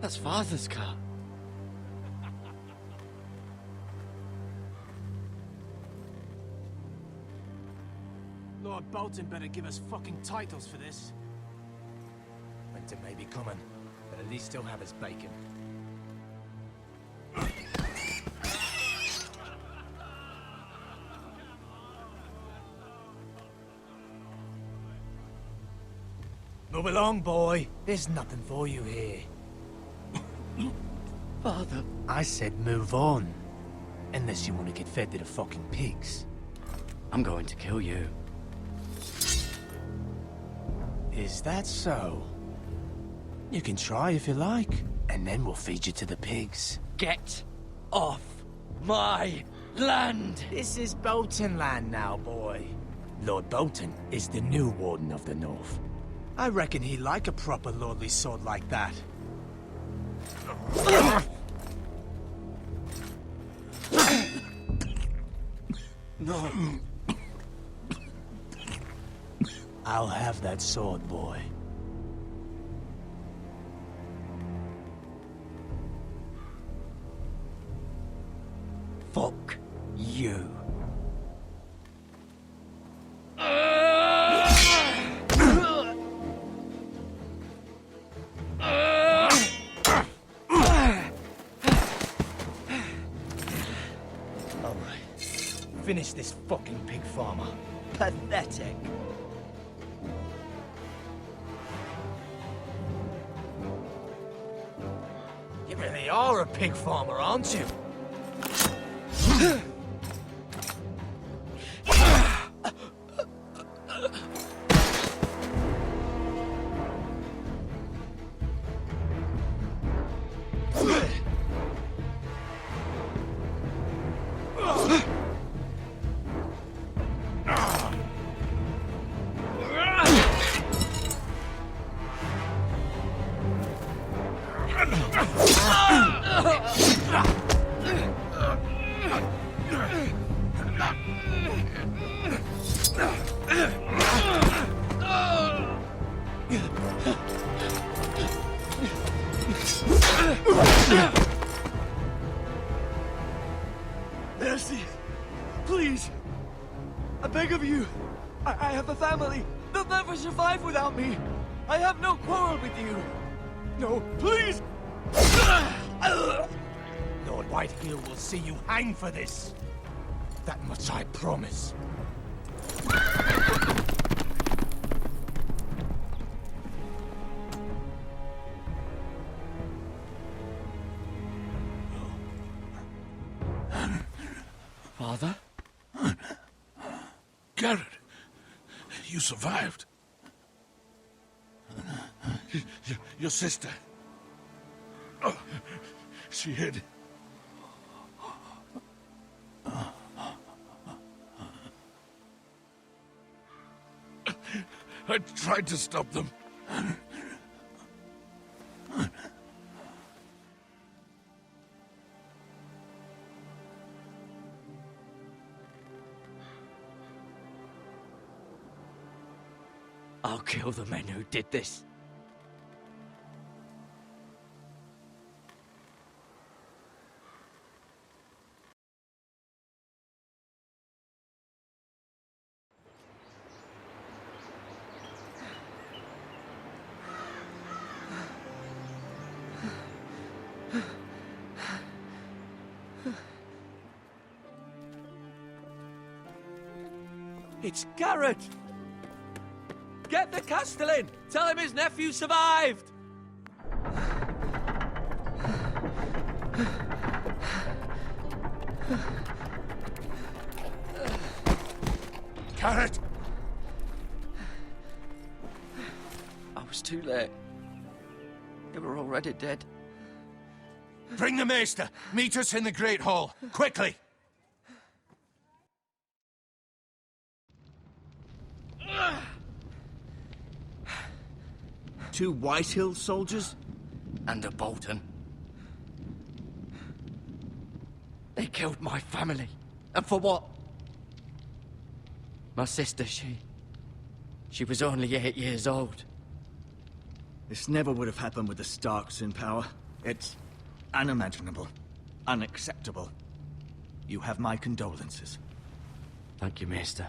That's Father's car. Lord Bolton better give us fucking titles for this. Winter may be coming, but at least he'll have his bacon. Move along, boy. There's nothing for you here. Father. I said move on. Unless you want to get fed to the fucking pigs. I'm going to kill you. Is that so? You can try if you like, and then we'll feed you to the pigs. Get off my land! This is Bolton land now, boy. Lord Bolton is the new Warden of the North. I reckon he'd like a proper lordly sword like that. No. I'll have that sword, boy. Fuck you. Finish this fucking pig farmer. Pathetic. You really are a pig farmer, aren't you? Mercy! Please! I beg of you! I have a family! They'll never survive without me! I have no quarrel with you! No, please! Lord Whitehill will see you hang for this. That much I promise. Father? Garrett, you survived. Your sister. Oh, she hid. I tried to stop them. I'll kill the men who did this. It's Garrett! Get the Castellan! Tell him his nephew survived! Garrett! I was too late. They were already dead. Bring the Maester! Meet us in the Great Hall! Quickly! Two Whitehill soldiers? And a Bolton. They killed my family. And for what? My sister, she was only 8 years old. This never would have happened with the Starks in power. It's unimaginable. Unacceptable. You have my condolences. Thank you, Maester.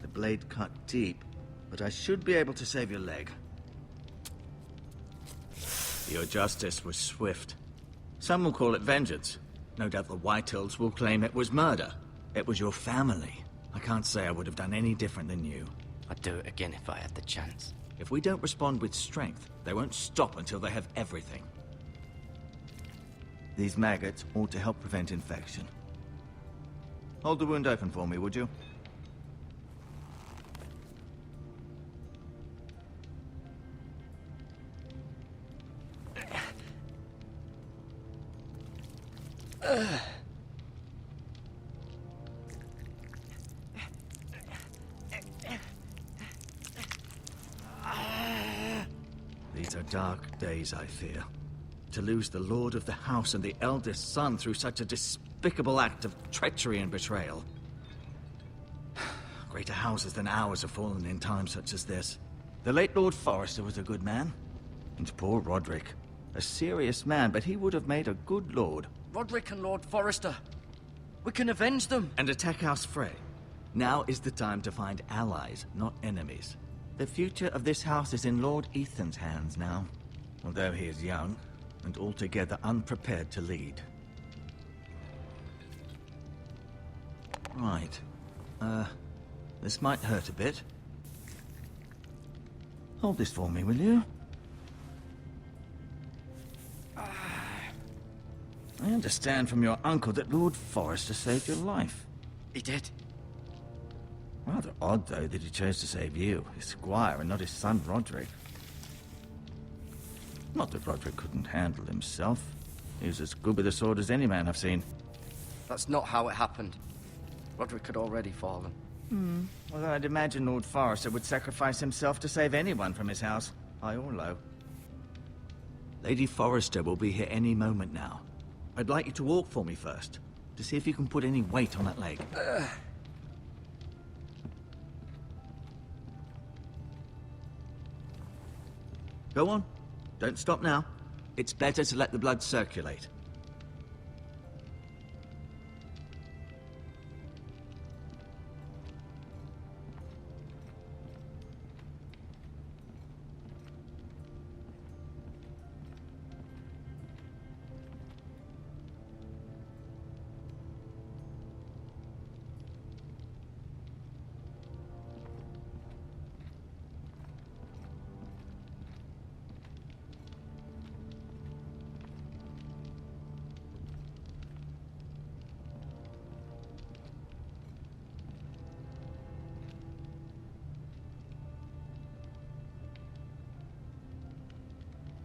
The blade cut deep, but I should be able to save your leg. Your justice was swift. Some will call it vengeance. No doubt the Whitehills will claim it was murder. It was your family. I can't say I would have done any different than you. I'd do it again if I had the chance. If we don't respond with strength, they won't stop until they have everything. These maggots ought to help prevent infection. Hold the wound open for me, would you? These are dark days, I fear. To lose the lord of the house and the eldest son through such a despicable act of treachery and betrayal. Greater houses than ours have fallen in times such as this. The late Lord Forrester was a good man. And poor Roderick. A serious man, but he would have made a good lord. Roderick and Lord Forrester. We can avenge them. And attack House Frey. Now is the time to find allies, not enemies. The future of this house is in Lord Ethan's hands now. Although he is young, and altogether unprepared to lead. Right. This might hurt a bit. Hold this for me, will you? I understand from your uncle that Lord Forrester saved your life. He did. Rather odd, though, that he chose to save you, his squire, and not his son Roderick. Not that Roderick couldn't handle himself. He was as good with a sword as any man I've seen. That's not how it happened. Roderick had already fallen. Although I'd imagine Lord Forrester would sacrifice himself to save anyone from his house, high or low. Lady Forrester will be here any moment now. I'd like you to walk for me first, to see if you can put any weight on that leg. Go on. Don't stop now. It's better to let the blood circulate.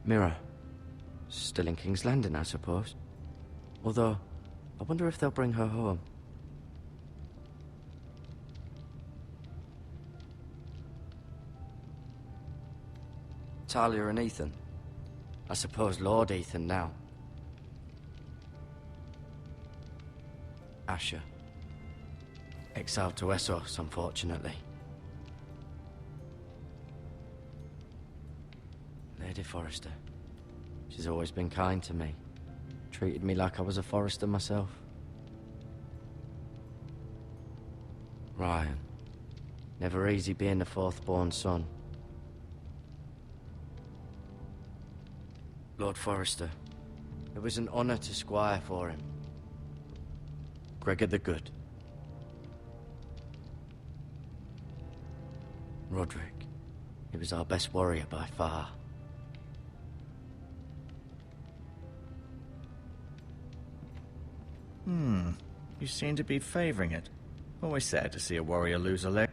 Mirror. Still in King's Landing, I suppose. Although, I wonder if they'll bring her home. Talia and Ethan. I suppose Lord Ethan now. Asher. Exiled to Essos, unfortunately. Lady Forrester. She's always been kind to me. Treated me like I was a Forrester myself. Ryan. Never easy being the fourth-born son. Lord Forrester. It was an honor to squire for him. Gregor the Good. Roderick. He was our best warrior by far. You seem to be favoring it. Always sad to see a warrior lose a leg.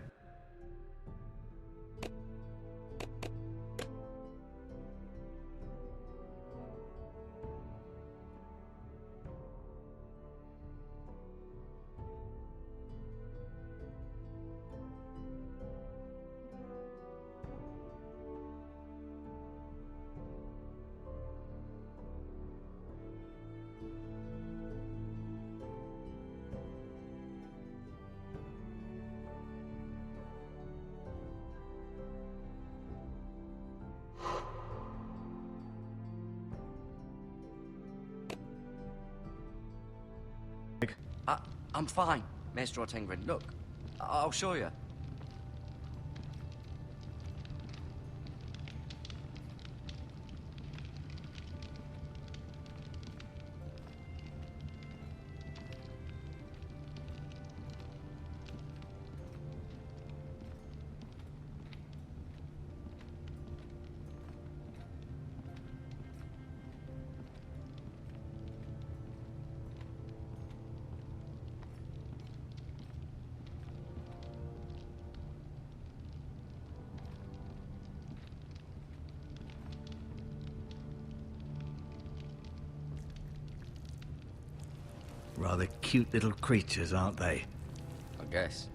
I'm fine, Maestro Tengrin. Look, I'll show you. Rather cute little creatures, aren't they? I guess.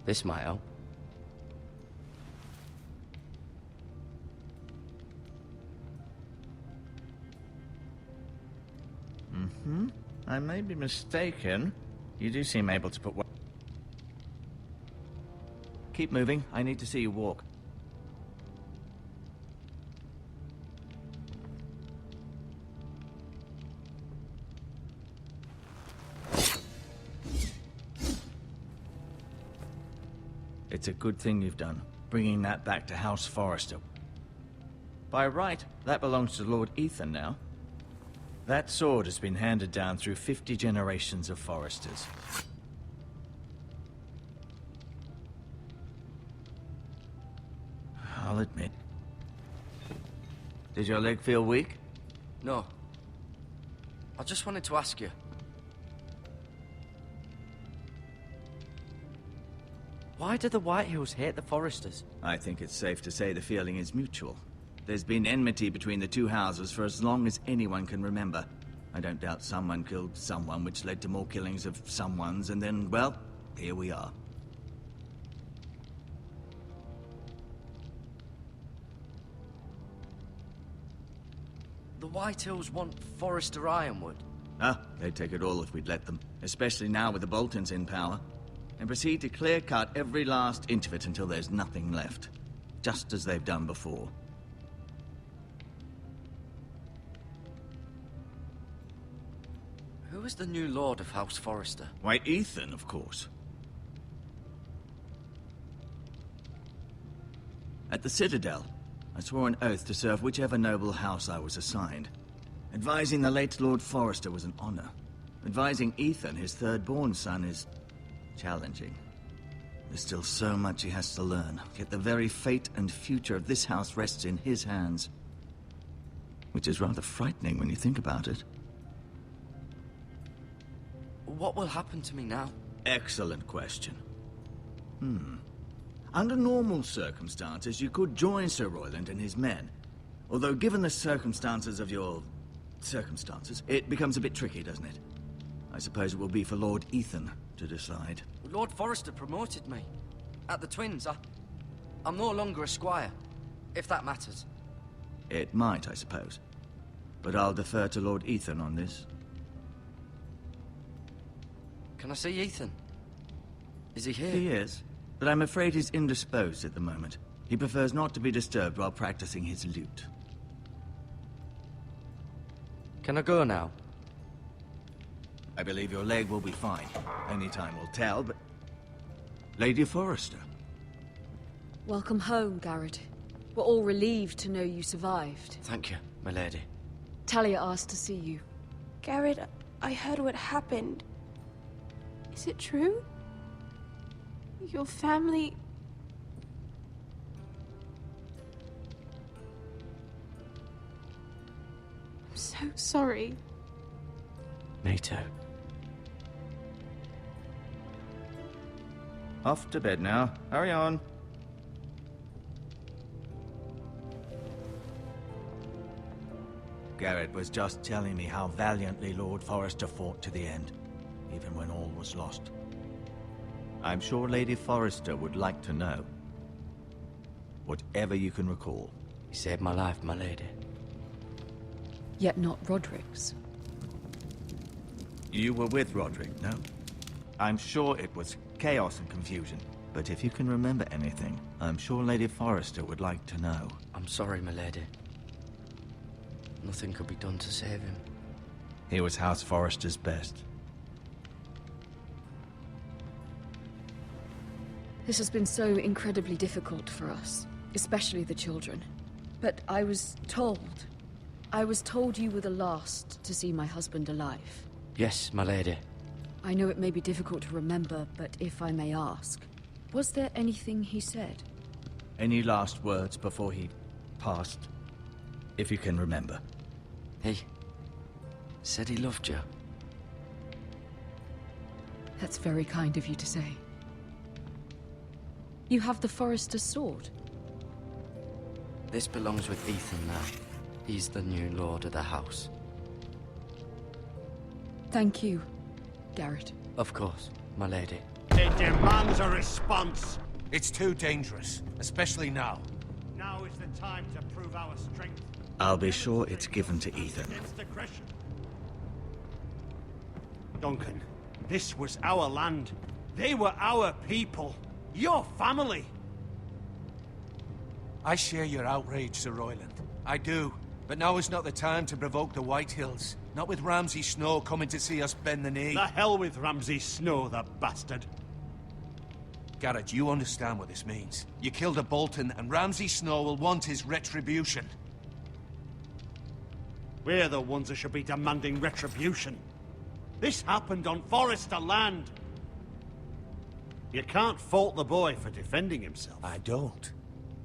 This might help. I may be mistaken. You do seem able to put... Keep moving. I need to see you walk. It's a good thing you've done, bringing that back to House Forrester. By right, that belongs to Lord Ethan now. That sword has been handed down through 50 generations of Forresters. I'll admit. Did your leg feel weak? No. I just wanted to ask you. Why do the Whitehills hate the Forresters? I think it's safe to say the feeling is mutual. There's been enmity between the two houses for as long as anyone can remember. I don't doubt someone killed someone, which led to more killings of someones, and then, well, here we are. The Whitehills want Forrester Ironwood. Ah, they'd take it all if we'd let them. Especially now with the Boltons in power. And proceed to clear-cut every last inch of it until there's nothing left. Just as they've done before. Who is the new Lord of House Forrester? Why, Ethan, of course. At the Citadel, I swore an oath to serve whichever noble house I was assigned. Advising the late Lord Forrester was an honor. Advising Ethan, his third-born son, is challenging. There's still so much he has to learn, yet the very fate and future of this house rests in his hands. Which is rather frightening when you think about it. What will happen to me now? Excellent question. Under normal circumstances, you could join Sir Royland and his men. Although given the circumstances of your... circumstances, it becomes a bit tricky, doesn't it? I suppose it will be for Lord Ethan to decide. Lord Forrester promoted me. At the Twins, I'm no longer a squire, if that matters. It might, I suppose. But I'll defer to Lord Ethan on this. Can I see Ethan? Is he here? He is, but I'm afraid he's indisposed at the moment. He prefers not to be disturbed while practicing his lute. Can I go now? I believe your leg will be fine. Only time will tell, but... Lady Forrester. Welcome home, Garrett. We're all relieved to know you survived. Thank you, my lady. Talia asked to see you. Garrett, I heard what happened. Is it true? Your family... I'm so sorry. Me too. Off to bed now. Hurry on. Garrett was just telling me how valiantly Lord Forrester fought to the end. even when all was lost. I'm sure Lady Forrester would like to know. Whatever you can recall. You saved my life, my lady. Yet not Roderick's. You were with Roderick, no? I'm sure it was chaos and confusion. But if you can remember anything, I'm sure Lady Forrester would like to know. I'm sorry, my lady. Nothing could be done to save him. He was House Forrester's best. This has been so incredibly difficult for us, especially the children. But I was told you were the last to see my husband alive. Yes, my lady. I know it may be difficult to remember, but if I may ask, was there anything he said? Any last words before he passed? If you can remember. He said he loved you. That's very kind of you to say. You have the Forrester's sword. This belongs with Ethan now. He's the new lord of the house. Thank you, Garrett. Of course, my lady. It demands a response. It's too dangerous, especially now. Now is the time to prove our strength. I'll be sure it's given to Ethan. Against aggression. Duncan, this was our land. They were our people. Your family. I share your outrage, Sir Royland. I do. But now is not the time to provoke the White Hills. Not with Ramsay Snow coming to see us bend the knee. The hell with Ramsay Snow, the bastard. Garrett, you understand what this means. You killed a Bolton, and Ramsay Snow will want his retribution. We're the ones that should be demanding retribution. This happened on Forrester land. You can't fault the boy for defending himself. I don't.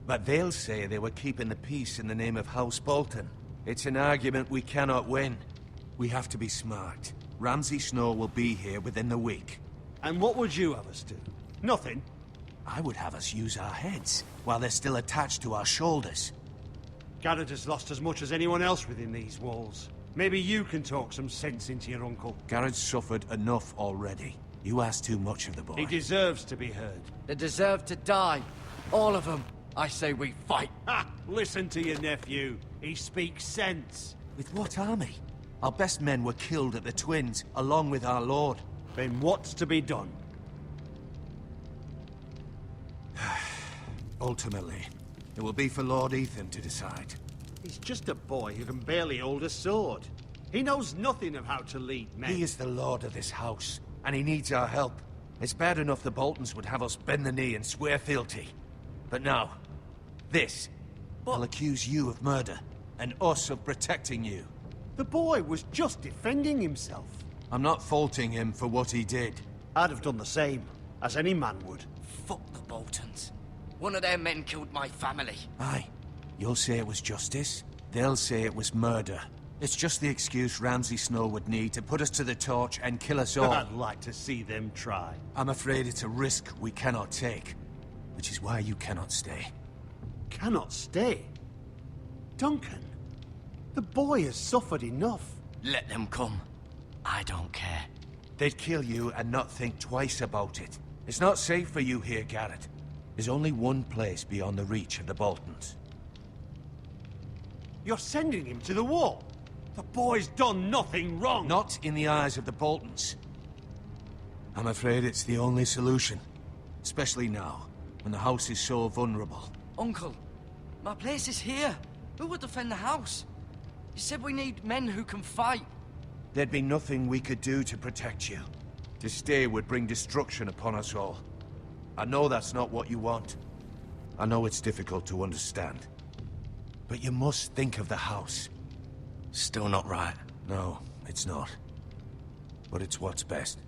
But they'll say they were keeping the peace in the name of House Bolton. It's an argument we cannot win. We have to be smart. Ramsay Snow will be here within the week. And what would you have us do? Nothing. I would have us use our heads, while they're still attached to our shoulders. Garrett has lost as much as anyone else within these walls. Maybe you can talk some sense into your uncle. Garrett's suffered enough already. You ask too much of the boy. He deserves to be heard. They deserve to die. All of them. I say we fight. Ha! Listen to your nephew. He speaks sense. With what army? Our best men were killed at the Twins, along with our lord. Then what's to be done? Ultimately, it will be for Lord Ethan to decide. He's just a boy who can barely hold a sword. He knows nothing of how to lead men. He is the lord of this house, and he needs our help. It's bad enough the Boltons would have us bend the knee and swear fealty. But now, this will accuse you of murder, and us of protecting you. The boy was just defending himself. I'm not faulting him for what he did. I'd have done the same, as any man would. Fuck the Boltons. One of their men killed my family. Aye. You'll say it was justice. They'll say it was murder. It's just the excuse Ramsay Snow would need to put us to the torch and kill us all. I'd like to see them try. I'm afraid it's a risk we cannot take. Which is why you cannot stay. Cannot stay? Duncan, the boy has suffered enough. Let them come. I don't care. They'd kill you and not think twice about it. It's not safe for you here, Garrett. There's only one place beyond the reach of the Boltons. You're sending him to the wall. The boy's done nothing wrong. Not in the eyes of the Boltons. I'm afraid it's the only solution. Especially now, when the house is so vulnerable. Uncle, my place is here. Who would defend the house? You said we need men who can fight. There'd be nothing we could do to protect you. To stay would bring destruction upon us all. I know that's not what you want. I know it's difficult to understand. But you must think of the house. Still not right. No, it's not. But it's what's best.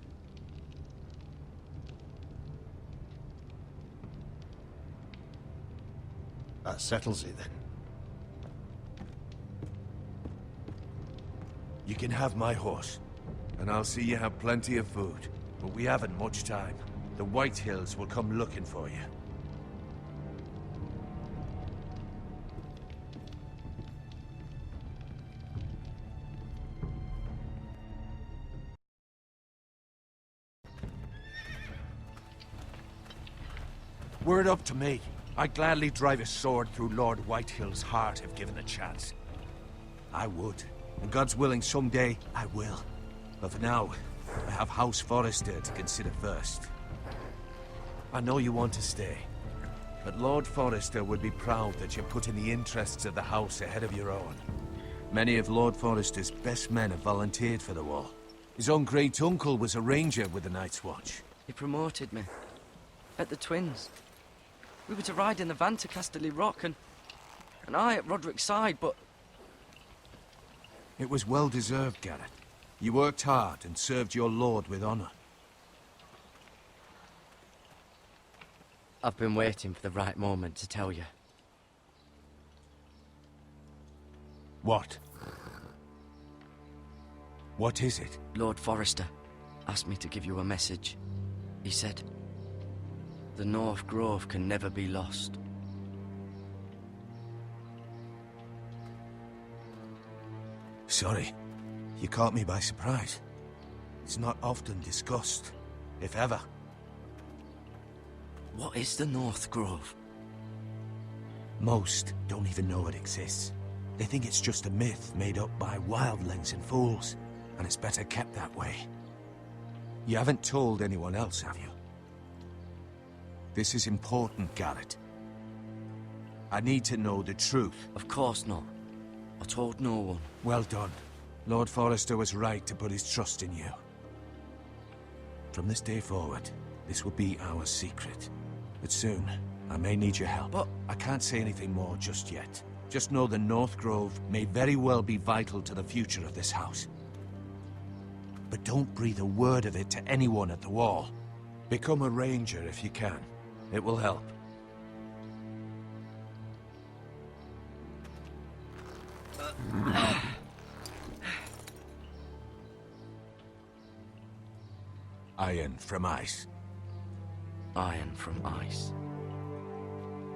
That settles it then. You can have my horse, and I'll see you have plenty of food. But we haven't much time. The White Hills will come looking for you. Were it up to me, I'd gladly drive a sword through Lord Whitehill's heart if given the chance. I would. And God's willing, someday I will. But for now, I have House Forrester to consider first. I know you want to stay, but Lord Forrester would be proud that you're putting the interests of the house ahead of your own. Many of Lord Forrester's best men have volunteered for the war. His own great-uncle was a ranger with the Night's Watch. He promoted me. At the Twins. We were to ride in the van to Casterly Rock, and I at Roderick's side, but... It was well-deserved, Garrett. You worked hard and served your lord with honor. I've been waiting for the right moment to tell you. What? What is it? Lord Forrester asked me to give you a message. He said, the North Grove can never be lost. Sorry. You caught me by surprise. It's not often discussed, if ever. What is the North Grove? Most don't even know it exists. They think it's just a myth made up by wildlings and fools, and it's better kept that way. You haven't told anyone else, have you? This is important, Garrett. I need to know the truth. Of course not. I told no one. Well done. Lord Forrester was right to put his trust in you. From this day forward, this will be our secret. But soon, I may need your help. But I can't say anything more just yet. Just know the North Grove may very well be vital to the future of this house. But don't breathe a word of it to anyone at the wall. Become a ranger if you can. It will help. Iron from ice. Iron from ice.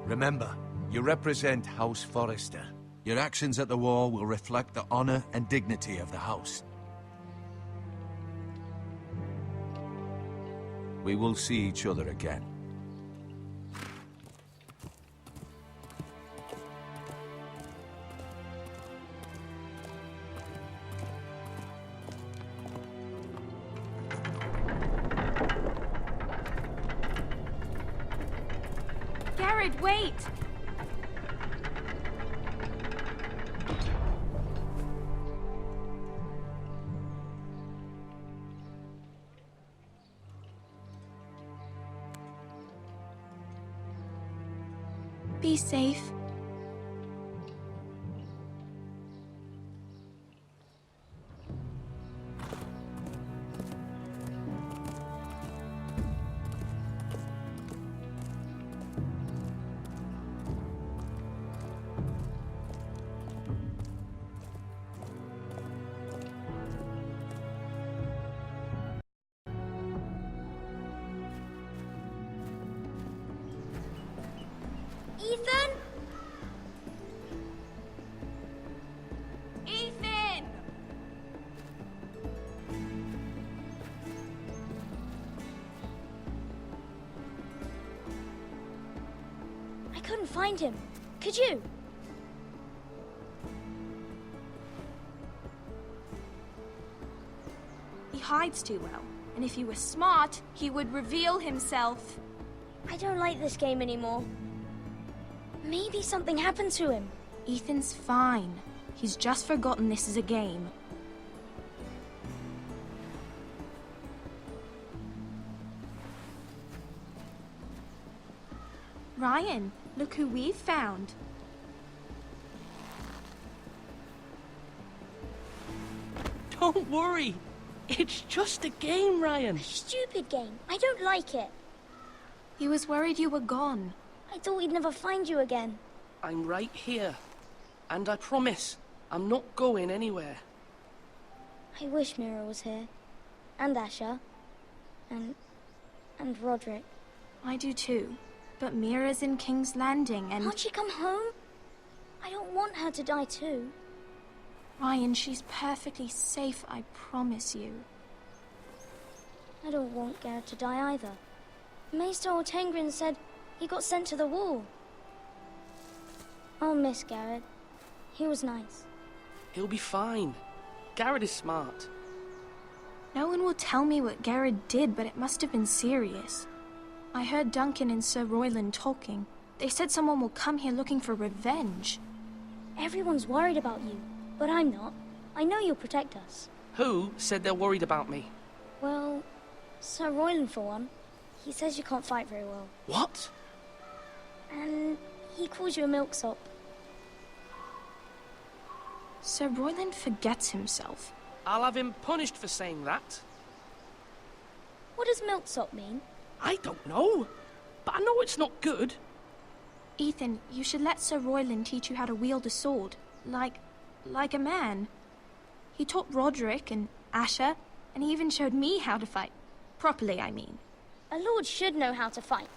Remember, you represent House Forrester. Your actions at the war will reflect the honor and dignity of the house. We will see each other again. Garrett, wait! Be safe. Ethan? Ethan! I couldn't find him. Could you? He hides too well, and if he were smart, he would reveal himself. I don't like this game anymore. Maybe something happened to him. Ethan's fine. He's just forgotten this is a game. Ryan, look who we've found. Don't worry. It's just a game, Ryan. Stupid game. I don't like it. He was worried you were gone. I thought we'd never find you again. I'm right here. And I promise, I'm not going anywhere. I wish Mira was here. And Asher. And Roderick. I do too. But Mira's in King's Landing and... Can't she come home? I don't want her to die too. Ryan, she's perfectly safe, I promise you. I don't want Garrett to die either. Maester Ortengrin said He got sent to the war. I'll miss Garrett. He was nice. He'll be fine. Garrett is smart. No one will tell me what Garrett did, but it must have been serious. I heard Duncan and Sir Royland talking. They said someone will come here looking for revenge. Everyone's worried about you, but I'm not. I know you'll protect us. Who said they're worried about me? Well, Sir Royland for one. He says you can't fight very well. What? And he calls you a milksop. Sir Royland forgets himself. I'll have him punished for saying that. What does milksop mean? I don't know, but I know it's not good. Ethan, you should let Sir Royland teach you how to wield a sword. Like a man. He taught Roderick and Asher, and he even showed me how to fight. Properly, I mean. A lord should know how to fight.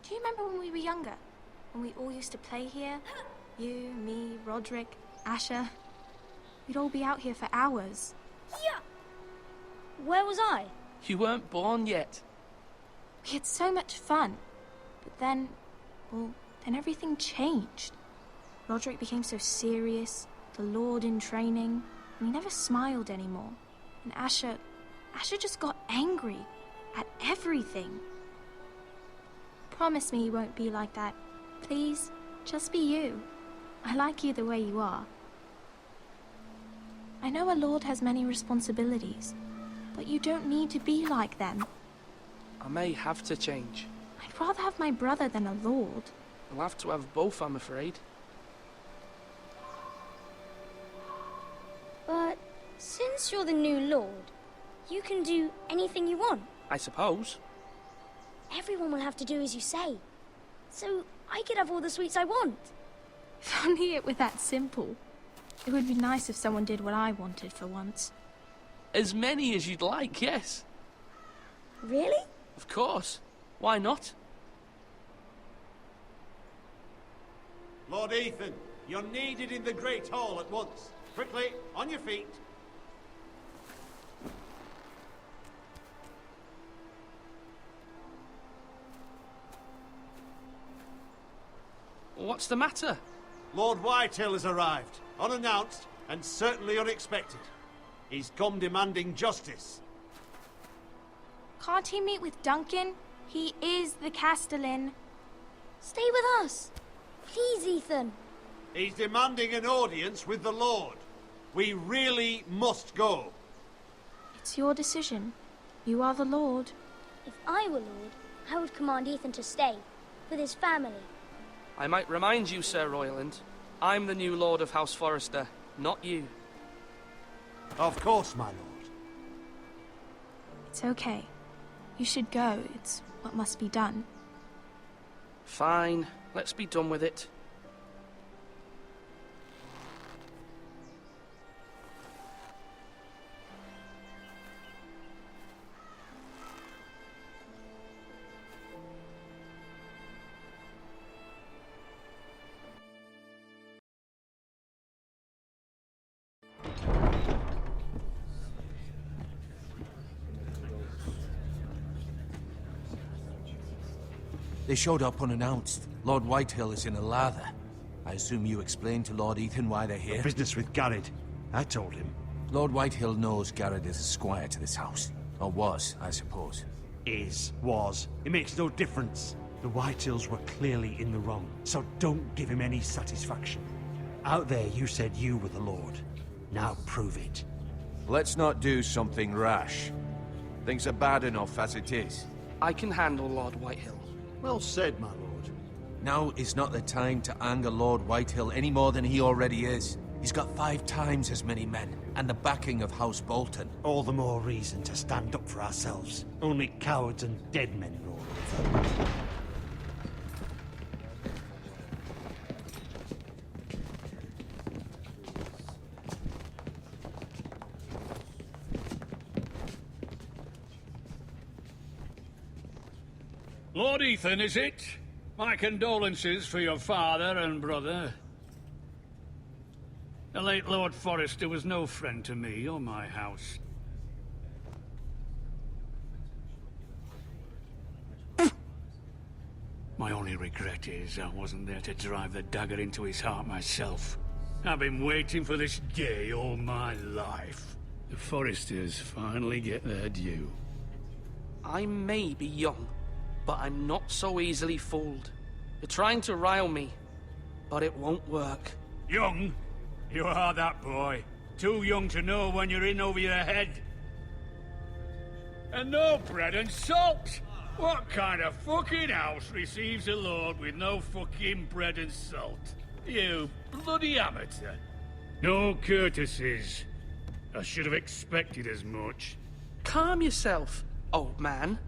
Do you remember when we were younger? When we all used to play here? You, me, Roderick, Asher. We'd all be out here for hours. Yeah. Where was I? You weren't born yet. We had so much fun. But then, well, then everything changed. Roderick became so serious, the Lord in training, and he never smiled anymore. And Asher just got angry at everything. Promise me you won't be like that. Please, just be you. I like you the way you are. I know a lord has many responsibilities, but you don't need to be like them. I may have to change. I'd rather have my brother than a lord. I'll have to have both, I'm afraid. But since you're the new lord, you can do anything you want. I suppose. Everyone will have to do as you say. So I could have all the sweets I want. If only it were that simple. It would be nice if someone did what I wanted for once. As many as you'd like, yes. Really? Of course. Why not? Lord Ethan, you're needed in the Great Hall at once. Quickly, on your feet. What's the matter? Lord Whitehill has arrived, unannounced and certainly unexpected. He's come demanding justice. Can't he meet with Duncan? He is the Castellan. Stay with us. Please, Ethan. He's demanding an audience with the Lord. We really must go. It's your decision. You are the Lord. If I were lord, I would command Ethan to stay with his family. I might remind you, Sir Royland, I'm the new Lord of House Forrester, not you. Of course, my lord. It's okay. You should go. It's what must be done. Fine, let's be done with it. They showed up unannounced. Lord Whitehill is in a lather. I assume you explained to Lord Ethan why they're here? Business with Garrett. I told him. Lord Whitehill knows Garrett is a squire to this house. Or was, I suppose. Was. It makes no difference. The Whitehills were clearly in the wrong, so don't give him any satisfaction. Out there you said you were the Lord. Now prove it. Let's not do something rash. Things are bad enough as it is. I can handle Lord Whitehill. Well said, my lord. Now is not the time to anger Lord Whitehill any more than he already is. He's got 5 times as many men, and the backing of House Bolton. All the more reason to stand up for ourselves. Only cowards and dead men rule over. Lord Ethan, is it? My condolences for your father and brother. The late Lord Forrester was no friend to me or my house. My only regret is I wasn't there to drive the dagger into his heart myself. I've been waiting for this day all my life. The Forresters finally get their due. I may be young, but I'm not so easily fooled. You're trying to rile me, but it won't work. Young? You are that boy. Too young to know when you're in over your head. And no bread and salt! What kind of fucking house receives a lord with no fucking bread and salt? You bloody amateur. No courtesies. I should have expected as much. Calm yourself, old man.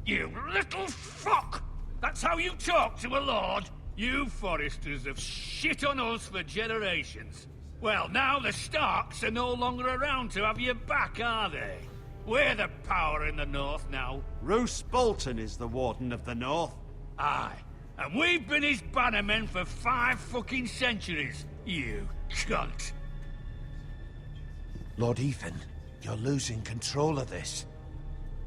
You little fuck! That's how you talk to a lord? You Forresters have shit on us for generations. Well, now the Starks are no longer around to have your back, are they? We're the power in the north now. Roose Bolton is the Warden of the North. Aye. And we've been his bannermen for 5 fucking centuries. You cunt. Lord Ethan, you're losing control of this.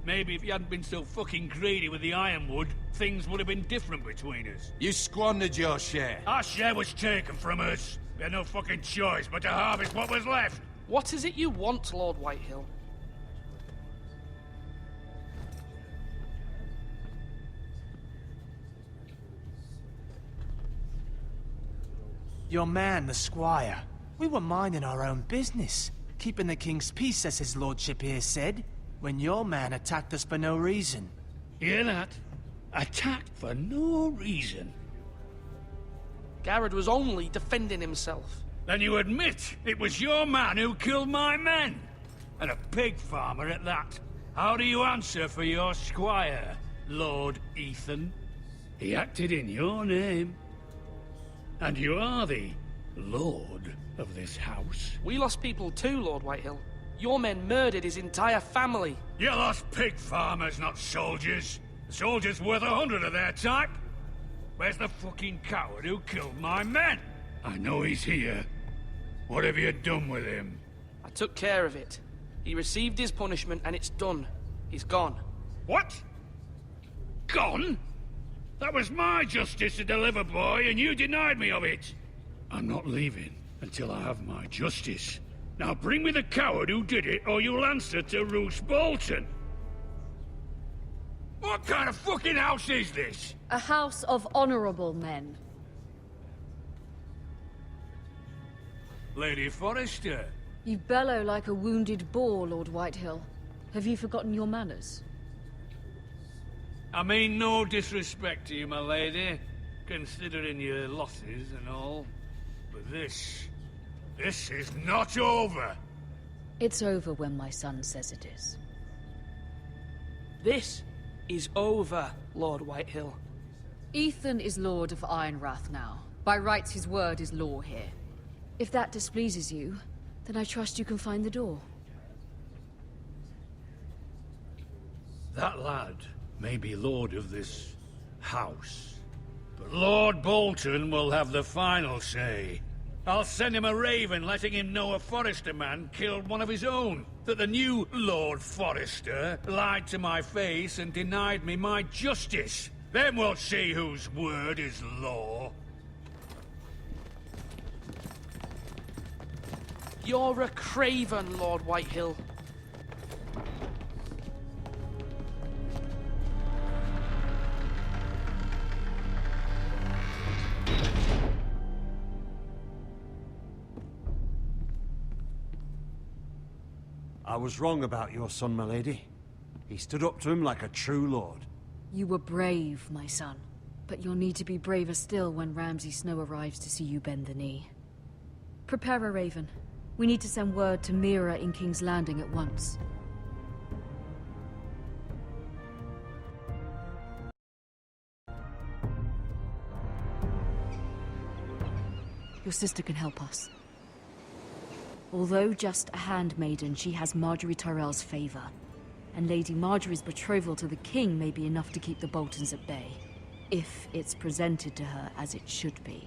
Maybe if you hadn't been so fucking greedy with the ironwood, things would have been different between us. You squandered your share. Our share was taken from us. We had no fucking choice but to harvest what was left. What is it you want, Lord Whitehill? Your man, the squire. We were minding our own business, keeping the king's peace, as his lordship here said, when your man attacked us for no reason. Hear that? Attacked for no reason. Garrett was only defending himself. Then you admit it was your man who killed my men? And a pig farmer at that. How do you answer for your squire, Lord Ethan? He acted in your name. And you are the lord of this house. We lost people too, Lord Whitehill. Your men murdered his entire family. You lost pig farmers, not soldiers. The soldiers worth 100 of their type. Where's the fucking coward who killed my men? I know he's here. What have you done with him? I took care of it. He received his punishment and it's done. He's gone. What? Gone? That was my justice to deliver, boy, and you denied me of it. I'm not leaving until I have my justice. Now bring me the coward who did it, or you'll answer to Roose Bolton. What kind of fucking house is this? A house of honorable men. Lady Forrester. You bellow like a wounded boar, Lord Whitehill. Have you forgotten your manners? I mean no disrespect to you, my lady, considering your losses and all. But this is not over. It's over when my son says it is. This is over, Lord Whitehill. Ethan is Lord of Ironrath now. By rights, his word is law here. If that displeases you, then I trust you can find the door. That lad may be lord of this house, but Lord Bolton will have the final say. I'll send him a raven letting him know a Forrester man killed one of his own, that the new Lord Forrester lied to my face and denied me my justice. Then we'll see whose word is law. You're a craven, Lord Whitehill. I was wrong about your son, my lady. He stood up to him like a true lord. You were brave, my son. But you'll need to be braver still when Ramsay Snow arrives to see you bend the knee. Prepare a raven. We need to send word to Mira in King's Landing at once. Your sister can help us. Although just a handmaiden, she has Marjorie Tyrell's favor. And Lady Marjorie's betrothal to the king may be enough to keep the Boltons at bay. If it's presented to her as it should be.